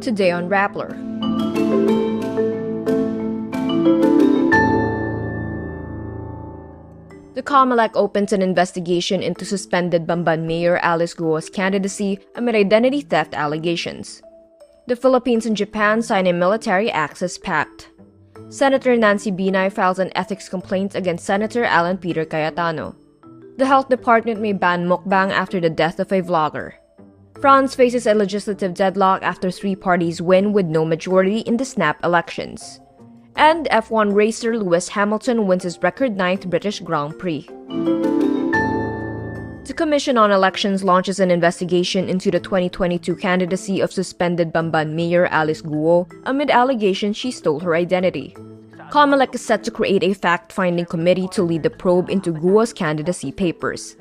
Today on Rappler. The Comelec opens an investigation into suspended Bamban Mayor Alice Guo's candidacy amid identity theft allegations. The Philippines and Japan sign a military access pact. Senator Nancy Binay files an ethics complaint against Senator Alan Peter Cayetano. The Health Department may ban Mukbang after the death of a vlogger. France faces a legislative deadlock after three parties win with no majority in the snap elections. And F1 racer Lewis Hamilton wins his record 9th British Grand Prix. The Commission on Elections launches an investigation into the 2022 candidacy of suspended Bamban Mayor Alice Guo amid allegations she stole her identity. Comelec is set to create a fact-finding committee to lead the probe into Guo's candidacy papers.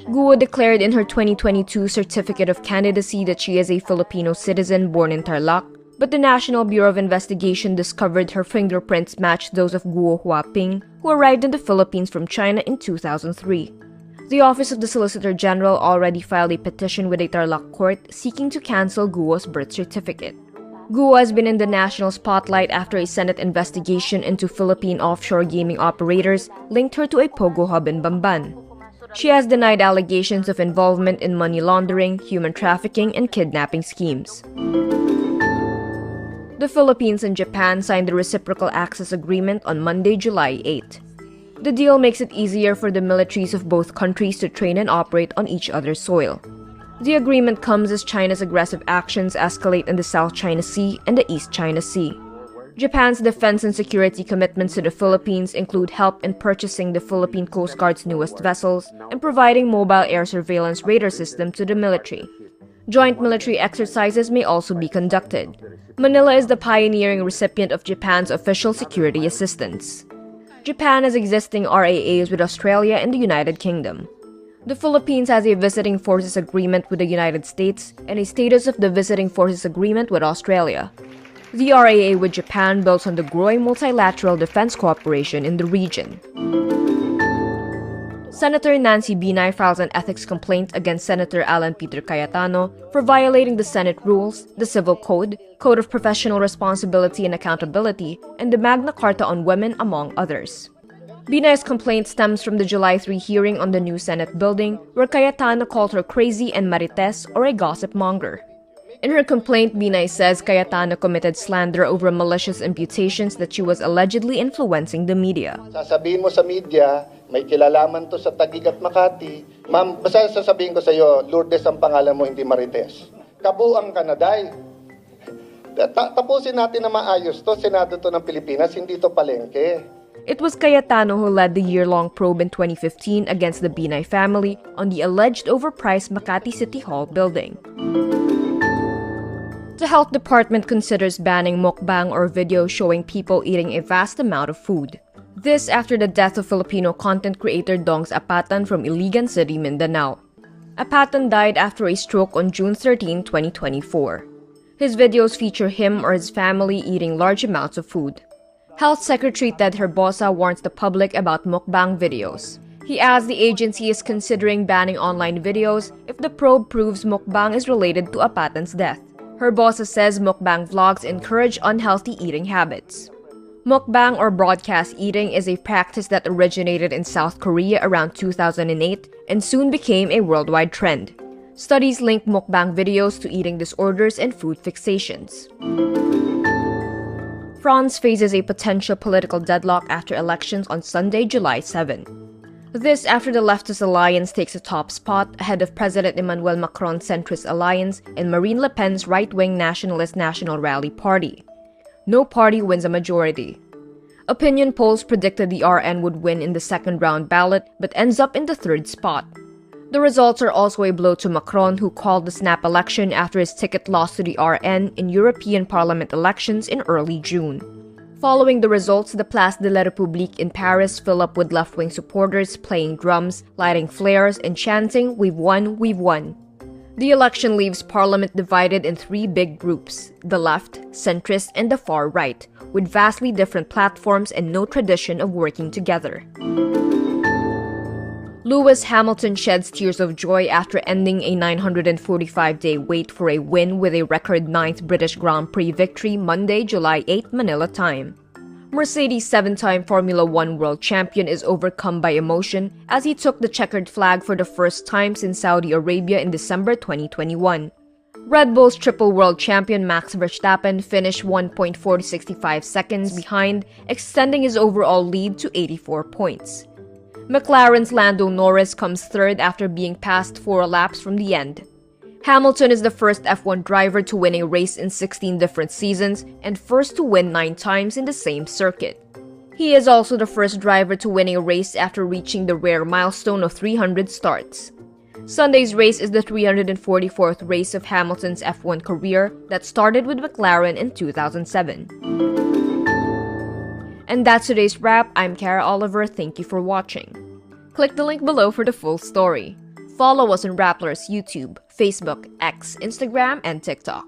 Guo declared in her 2022 certificate of candidacy that she is a Filipino citizen born in Tarlac, but the National Bureau of Investigation discovered her fingerprints matched those of Guo Huaping, who arrived in the Philippines from China in 2003. The Office of the Solicitor General already filed a petition with a Tarlac court seeking to cancel Guo's birth certificate. Guo has been in the national spotlight after a Senate investigation into Philippine offshore gaming operators linked her to a pogo hub in Bamban. She has denied allegations of involvement in money laundering, human trafficking, and kidnapping schemes. The Philippines and Japan signed the Reciprocal Access Agreement on Monday, July 8. The deal makes it easier for the militaries of both countries to train and operate on each other's soil. The agreement comes as China's aggressive actions escalate in the South China Sea and the East China Sea. Japan's defense and security commitments to the Philippines include help in purchasing the Philippine Coast Guard's newest vessels and providing mobile air surveillance radar system to the military. Joint military exercises may also be conducted. Manila is the pioneering recipient of Japan's official security assistance. Japan has existing RAAs with Australia and the United Kingdom. The Philippines has a visiting forces agreement with the United States and a status of the visiting forces agreement with Australia. The RAA with Japan builds on the growing multilateral defense cooperation in the region. Senator Nancy Binay files an ethics complaint against Senator Alan Peter Cayetano for violating the Senate rules, the Civil Code, Code of Professional Responsibility and Accountability, and the Magna Carta on Women, among others. Binay's complaint stems from the July 3 hearing on the new Senate building, where Cayetano called her crazy and Marites, or a gossip monger. In her complaint, Binay says Cayetano committed slander over malicious imputations that she was allegedly influencing the media. Sasabihin mo sa media, may kilalaman to sa Taguig at Makati. Ma'am, basta sasabihin ko sa iyo, Lourdes ang pangalan mo, hindi Marites. Kabuang ka na, day. Tapusin natin na maayos to. Senado to ng Pilipinas, hindi to palengke. It was Cayetano who led the year-long probe in 2015 against the Binay family on the alleged overpriced Makati City Hall building. The Health Department considers banning mukbang or videos showing people eating a vast amount of food. This after the death of Filipino content creator Dongs Apatan from Iligan City, Mindanao. Apatan died after a stroke on June 13, 2024. His videos feature him or his family eating large amounts of food. Health Secretary Ted Herbosa warns the public about mukbang videos. He adds the agency is considering banning online videos if the probe proves mukbang is related to Apatan's death. Herbosa says mukbang vlogs encourage unhealthy eating habits. Mukbang or broadcast eating is a practice that originated in South Korea around 2008 and soon became a worldwide trend. Studies link mukbang videos to eating disorders and food fixations. France faces a potential political deadlock after elections on Sunday, July 7. This after the leftist alliance takes a top spot ahead of President Emmanuel Macron's centrist alliance and Marine Le Pen's right-wing nationalist National Rally Party. No party wins a majority. Opinion polls predicted the RN would win in the second-round ballot but ends up in the third spot. The results are also a blow to Macron, who called the snap election after his ticket loss to the RN in European Parliament elections in early June. Following the results, the Place de la République in Paris fill up with left-wing supporters playing drums, lighting flares, and chanting, "We've won, we've won." The election leaves Parliament divided in three big groups, the left, centrist, and the far right, with vastly different platforms and no tradition of working together. Lewis Hamilton sheds tears of joy after ending a 945-day wait for a win with a record 9th British Grand Prix victory Monday, July 8, Manila time. Mercedes' 7-time Formula One world champion is overcome by emotion as he took the checkered flag for the first time since Saudi Arabia in December 2021. Red Bull's triple world champion Max Verstappen finished 1.465 seconds behind, extending his overall lead to 84 points. McLaren's Lando Norris comes third after being passed 4 laps from the end. Hamilton is the first F1 driver to win a race in 16 different seasons and first to win 9 times in the same circuit. He is also the first driver to win a race after reaching the rare milestone of 300 starts. Sunday's race is the 344th race of Hamilton's F1 career that started with McLaren in 2007. And that's today's wrap. I'm Kara Oliver. Thank you for watching. Click the link below for the full story. Follow us on Rappler's YouTube, Facebook, X, Instagram, and TikTok.